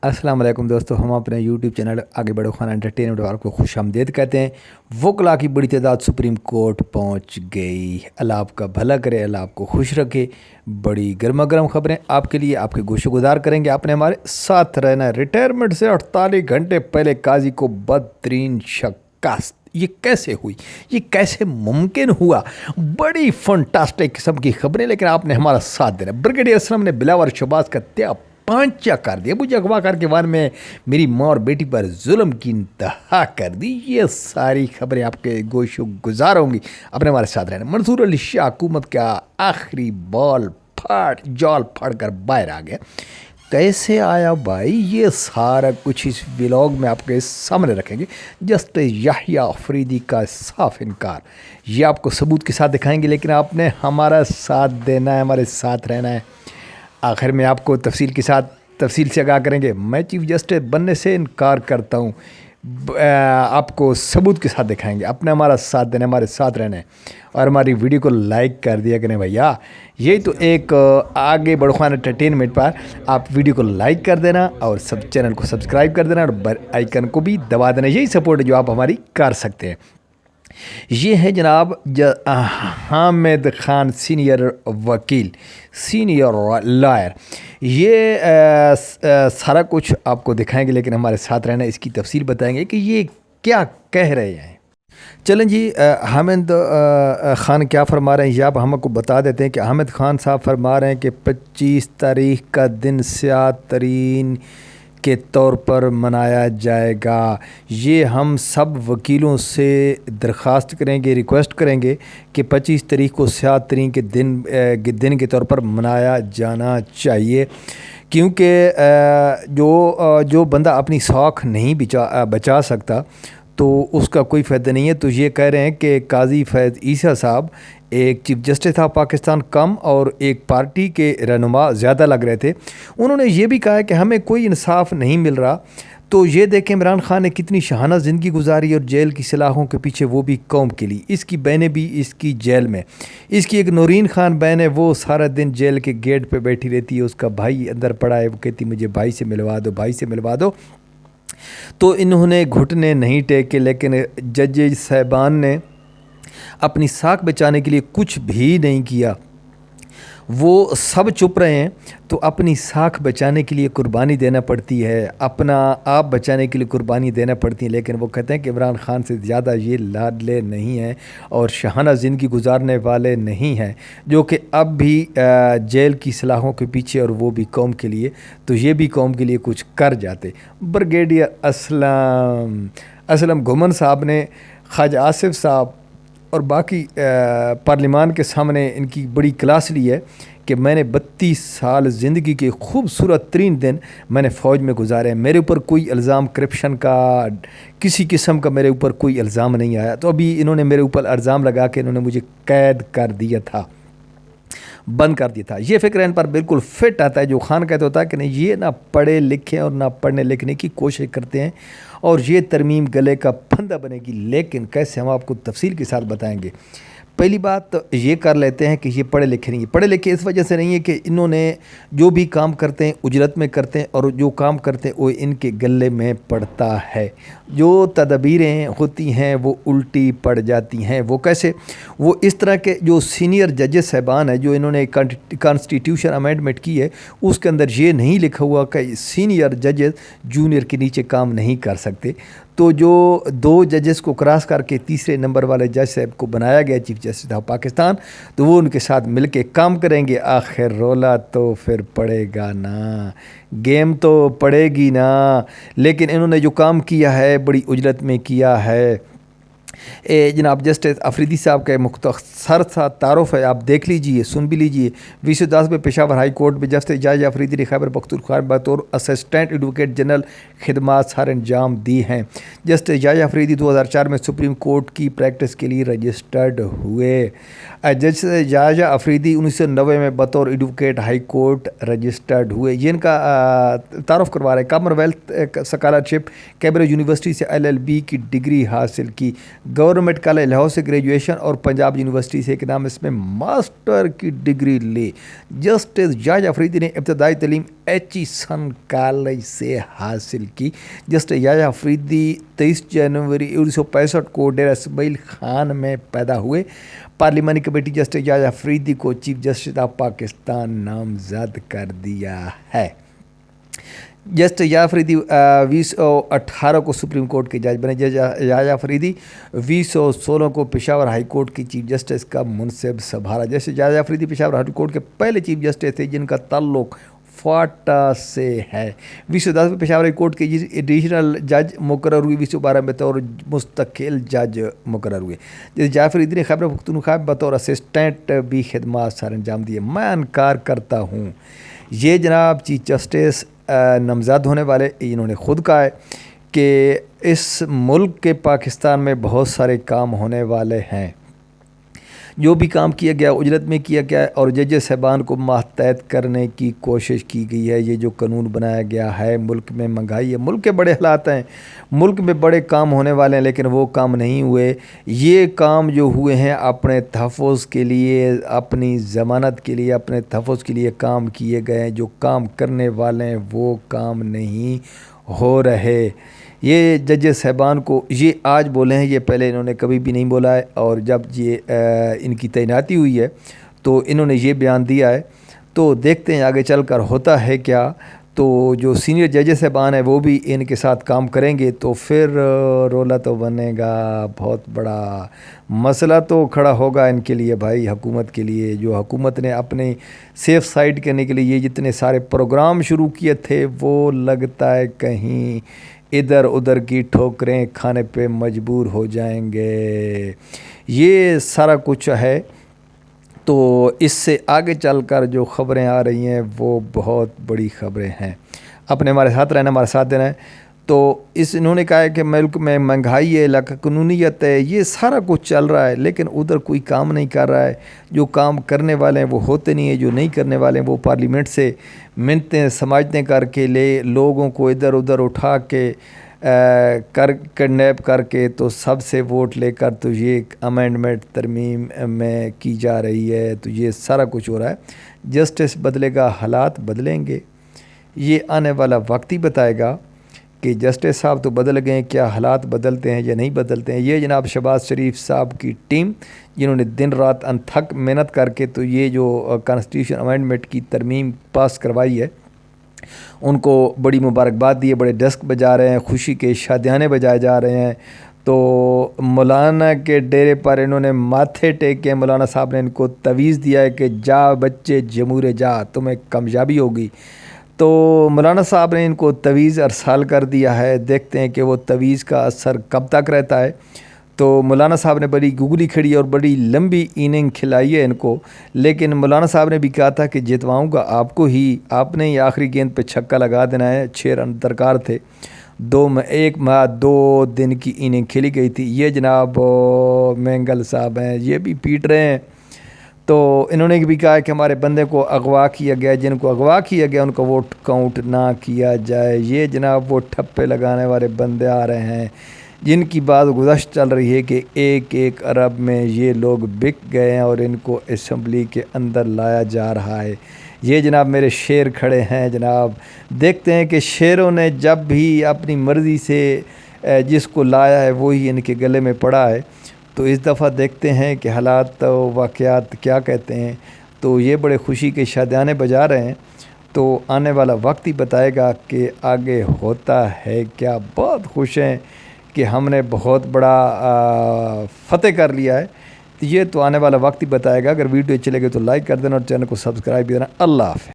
अस्सलाम वालेकुम दोस्तों, हम अपने यूट्यूब चैनल आगे बढ़ो खाना एंटरटेनमेंट वालों को खुश आमदीद कहते हैं। वकला की बड़ी तादाद सुप्रीम कोर्ट पहुंच गई। अल्लाह आपका भला करे, अल्लाह आपको खुश रखे। बड़ी गर्मा गर्म खबरें आपके लिए, आपके गोशो गुजार करेंगे। आपने हमारे साथ रहना है। रिटायरमेंट से 48 घंटे पहले काजी को बदतरीन शिकस्त, ये कैसे हुई, ये कैसे मुमकिन हुआ? बड़ी फंटास्टिक किस्म की खबरें, लेकिन आपने हमारा साथ देना। ब्रिगेडियर असलम ने बिलावर शहबाज का त्याग पांचा कर दिया। मुझे अगवा करके वार में मेरी माँ और बेटी पर जुल्म की इंतहा कर दी। ये सारी खबरें आपके गोशो गुजार होंगी। अपने हमारे साथ रहना। मंसूर अली शाह हुकूमत का आखिरी बॉल जाल फाड़ कर बाहर आ गया। कैसे आया भाई, ये सारा कुछ इस व्लॉग में आपके सामने रखेंगे। जस्टिस याहिया अफरीदी का साफ इनकार, ये आपको सबूत के साथ दिखाएंगे, लेकिन आपने हमारा साथ देना है, हमारे साथ रहना है। आखिर में आपको तफसील से आगाह करेंगे। मैं चीफ जस्टिस बनने से इनकार करता हूँ, आपको सबूत के साथ दिखाएंगे। अपने हमारा साथ देना, हमारे साथ रहना है, और हमारी वीडियो को लाइक कर दिया करें भैया। यही तो एक आगे बढ़ो खाना एंटरटेनमेंट पर आप वीडियो को लाइक कर देना और सब चैनल को सब्सक्राइब कर देना और बेल आइकन को भी दबा देना। यही सपोर्ट है जो आप हमारी कर सकते हैं। ये है जनाब हामिद खान, सीनियर वकील, सीनियर लॉयर। ये सारा कुछ आपको दिखाएंगे, लेकिन हमारे साथ रहना, इसकी तफसील बताएंगे कि ये क्या कह रहे हैं। चलें जी, हामिद ख़ान क्या फरमा रहे हैं ये आप हमको बता देते हैं कि हामिद ख़ान साहब फरमा रहे हैं कि 25 तारीख़ का दिन स्याद तरीन के तौर पर मनाया जाएगा। ये हम सब वकीलों से दरख्वास्त करेंगे, रिक्वेस्ट करेंगे कि 25 तारीख को स्याद तरीन के दिन के तौर पर मनाया जाना चाहिए, क्योंकि जो बंदा अपनी शौक़ नहीं बचा सकता तो उसका कोई फ़ायदा नहीं है। तो ये कह रहे हैं कि काजी फैज़ ईसा साहब एक चीफ जस्टिस था पाकिस्तान कम, और एक पार्टी के रहनुमा ज़्यादा लग रहे थे। उन्होंने ये भी कहा है कि हमें कोई इंसाफ नहीं मिल रहा। तो ये देखें इमरान खान ने कितनी शहाना ज़िंदगी गुजारी, और जेल की सलाखों के पीछे वो भी कौम के लिए। इसकी बहनें भी इसकी जेल में, इसकी एक नूरीन खान बहन है, वो सारा दिन जेल के गेट पे बैठी रहती है। उसका भाई अंदर पड़ा है, वो कहती मुझे भाई से मिलवा दो, भाई से मिलवा दो। तो इन्होंने घुटने नहीं टेके, लेकिन जज साहबान ने अपनी साख बचाने के लिए कुछ भी नहीं किया। वो सब चुप रहे हैं। तो अपनी साख बचाने के लिए कुर्बानी देना पड़ती है, अपना आप बचाने के लिए कुर्बानी देना पड़ती है। लेकिन वो कहते हैं कि इमरान खान से ज़्यादा ये लाडले नहीं हैं और शहाना ज़िंदगी गुजारने वाले नहीं हैं, जो कि अब भी जेल की सलाखों के पीछे, और वो भी कौम के लिए। तो ये भी कौम के लिए कुछ कर जाते। ब्रिगेडियर असलम घुमन साहब ने ख्वाजा आसिफ साहब और बाकी पार्लिमान के सामने इनकी बड़ी क्लास ली है कि मैंने 32 साल ज़िंदगी के खूबसूरत तरीन दिन मैंने फ़ौज में गुजारे हैं। मेरे ऊपर कोई इल्ज़ाम करप्शन का, किसी किस्म का मेरे ऊपर कोई इल्ज़ाम नहीं आया। तो अभी इन्होंने मेरे ऊपर इल्ज़ाम लगा के इन्होंने मुझे कैद कर दिया था, बंद कर दिया था। ये फ़िक्र इन पर बिल्कुल फिट आता है जो खान कहता होता है कि नहीं, ये ना पढ़े लिखे और ना पढ़ने लिखने की कोशिश करते हैं, और ये तरमीम गले का फंदा बनेगी। लेकिन कैसे, हम आपको तफसील के साथ बताएंगे। पहली बात तो ये कर लेते हैं कि ये पढ़े लिखे नहीं है। पढ़े लिखे इस वजह से नहीं है कि इन्होंने जो भी काम करते हैं उजरत में करते हैं, और जो काम करते हैं वो इनके गले में पड़ता है। जो तदबीरें होती हैं वो उल्टी पड़ जाती हैं। वो कैसे? वो इस तरह के जो सीनियर जजेस साहबान हैं, जो इन्होंने कॉन्स्टिट्यूशन अमेंडमेंट की है, उसके अंदर ये नहीं लिखा हुआ कि सीनियर जजेस जूनियर के नीचे काम नहीं कर सकते। तो जो 2 जजेस को क्रॉस करके तीसरे नंबर वाले जज साहब को बनाया गया चीफ जस्टिस ऑफ पाकिस्तान, तो वो उनके साथ मिलके काम करेंगे। आखिर रोला तो फिर पड़ेगा ना, गेम तो पड़ेगी ना। लेकिन इन्होंने जो काम किया है बड़ी उजरत में किया है। जनाब जस्टिस अफरीदी साहब का मुख्तसर सा तारुफ है, आप देख लीजिए, सुन भी लीजिए। 2010 में पेशावर हाई कोर्ट में जस्टिस याहिया अफरीदी ने खैबर पख्तूनख्वा में बतौर असिस्टेंट एडवोकेट जनरल खिदमात सर अंजाम दी हैं। जस्टिस याहिया अफरीदी 2004 में सुप्रीम कोर्ट की प्रैक्टिस के लिए रजिस्टर्ड हुए। जस्टिस याहिया अफरीदी 1990 में बतौर एडवोकेट हाई कोर्ट रजिस्टर्ड हुए। ये इनका तारुफ करवा रहे हैं। कॉमनवेल्थ स्कॉलरशिप कैम्ब्रिज यूनिवर्सिटी से LLB की डिग्री हासिल की। गवर्नमेंट कॉलेज लाहौर से ग्रेजुएशन और पंजाब यूनिवर्सिटी से इकनॉमिक्स में मास्टर की डिग्री ली। जस्टिस जाज अफरीदी ने इब्तदाई तलीम एचिसन कॉलेज से हासिल की। जस्टिस जाज अफरीदी 23 जनवरी 1965 को डेरा इस्माइल खान में पैदा हुए। पार्लिमानी कमेटी जस्टिस जाज अफरीदी को चीफ जस्टिस ऑफ पाकिस्तान नामजद कर दिया है। जस्टिस जाज अफरीदी 2018 को सुप्रीम कोर्ट के जज बने। जाज अफरीदी 2016 को पेशावर हाई कोर्ट की चीफ जस्टिस का मुनसिब संभाला। जस्टिस जाज अफरीदी पेशावर हाई कोर्ट के पहले चीफ जस्टिस थे जिनका ताल्लुक फाटा से है। 2010 में पेशावर हाई कोर्ट के एडिशनल जज मुकर्रर हुए। 2012 में बतौर मुस्तकिल जज मुकर्रर हुए। जैसे जाज अफरीदी ने खैबर पख्तूनख्वा में बतौर असिस्टेंट भी खिदमत सर अंजाम दिए। मैं इनकार करता हूँ। ये जनाब चीफ जस्टिस नामज़द होने वाले, इन्होंने ख़ुद कहा है कि इस मुल्क के पाकिस्तान में बहुत सारे काम होने वाले हैं। जो भी काम किया गया उजरत में किया गया है और जज साहबान को मातहत करने की कोशिश की गई है। ये जो कानून बनाया गया है, मुल्क में महंगाई है, मुल्क के बड़े हालात हैं, मुल्क में बड़े काम होने वाले हैं लेकिन वो काम नहीं हुए। ये काम जो हुए हैं अपने तहफ़्फ़ुज़ के लिए, अपनी ज़मानत के लिए, अपने तहफ़्फ़ुज़ के लिए काम किए गए हैं। जो काम करने वाले हैं वो काम नहीं हो रहे। ये जज साहबान को ये आज बोले हैं, ये पहले इन्होंने कभी भी नहीं बोला है। और जब ये इनकी तैनाती हुई है तो इन्होंने ये बयान दिया है। तो देखते हैं आगे चल कर होता है क्या। तो जो सीनियर जज साहबान हैं वो भी इनके साथ काम करेंगे तो फिर रोला तो बनेगा, बहुत बड़ा मसला तो खड़ा होगा इनके लिए भाई, हुकूमत के लिए। जो हुकूमत ने अपने सेफ साइड करने के लिए ये जितने सारे प्रोग्राम शुरू किए थे वो लगता है कहीं इधर उधर की ठोकरें खाने पे मजबूर हो जाएंगे। ये सारा कुछ है। तो इससे आगे चलकर जो ख़बरें आ रही हैं वो बहुत बड़ी ख़बरें हैं। अपने हमारे साथ रहना, हमारे साथ देना है। तो इन्होंने कहा है कि मुल्क में महंगाई है, लाक़ानूनीयत है, ये सारा कुछ चल रहा है लेकिन उधर कोई काम नहीं कर रहा है। जो काम करने वाले हैं वो होते नहीं है, जो नहीं करने वाले हैं वो पार्लियामेंट से मिन्नतें समाजतें करके ले लोगों को इधर उधर उठा के किडनैप करके तो सबसे वोट लेकर तो ये अमेंडमेंट तरमीम में की जा रही है। तो ये सारा कुछ हो रहा है। जस्टिस बदलेगा, हालात बदलेंगे। ये आने वाला वक्त ही बताएगा कि जस्टिस साहब तो बदल गए, क्या हालात बदलते हैं या नहीं बदलते हैं। ये जनाब शहबाज शरीफ साहब की टीम जिन्होंने दिन रात अनथक मेहनत करके तो ये जो कॉन्स्टिट्यूशन अमेंडमेंट की तरमीम पास करवाई है उनको बड़ी मुबारकबाद दी है। बड़े डस्क बजा रहे हैं, खुशी के शादियाने बजाए जा रहे हैं। तो मौलाना के डेरे पर इन्होंने माथे टेके। मौलाना साहब ने इनको तवीज़ दिया है कि जा बच्चे जमूरे जा, तुम्हें कामयाबी होगी। तो मौलाना साहब ने इनको तवीज़ अरसाल कर दिया है। देखते हैं कि वो तवीज़ का असर कब तक रहता है। तो मौलाना साहब ने बड़ी गुगली खड़ी और बड़ी लंबी इनिंग खिलाई है इनको। लेकिन मौलाना साहब ने भी कहा था कि जितवाऊंगा आपको ही, आपने ही आखिरी गेंद पे छक्का लगा देना है। 6 रन दरकार थे। 1 माह 2 दिन की इनिंग खेली गई थी। ये जनाब मैंगल साहब हैं, ये भी पीट रहे हैं। तो इन्होंने भी कहा कि हमारे बंदे को अगवा किया गया, जिनको अगवा किया गया उनका वोट काउंट ना किया जाए। ये जनाब वो ठप्पे लगाने वाले बंदे आ रहे हैं जिनकी बात गुज़श्त चल रही है कि 1-1 अरब में ये लोग बिक गए हैं और इनको असम्बली के अंदर लाया जा रहा है। ये जनाब मेरे शेर खड़े हैं जनाब। देखते हैं कि शेरों ने जब भी अपनी मर्ज़ी से जिसको लाया है वही इनके गले में पड़ा है। तो इस दफ़ा देखते हैं कि हालात वाक़यात क्या कहते हैं। तो ये बड़े खुशी के शादियाने बजा रहे हैं। तो आने वाला वक्त ही बताएगा कि आगे होता है क्या। बहुत खुश हैं कि हमने बहुत बड़ा फ़तेह कर लिया है। तो ये तो आने वाला वक्त ही बताएगा। अगर वीडियो अच्छी लगे तो लाइक कर देना और चैनल को सब्सक्राइब भी करना। अल्लाह हाफ़िज़।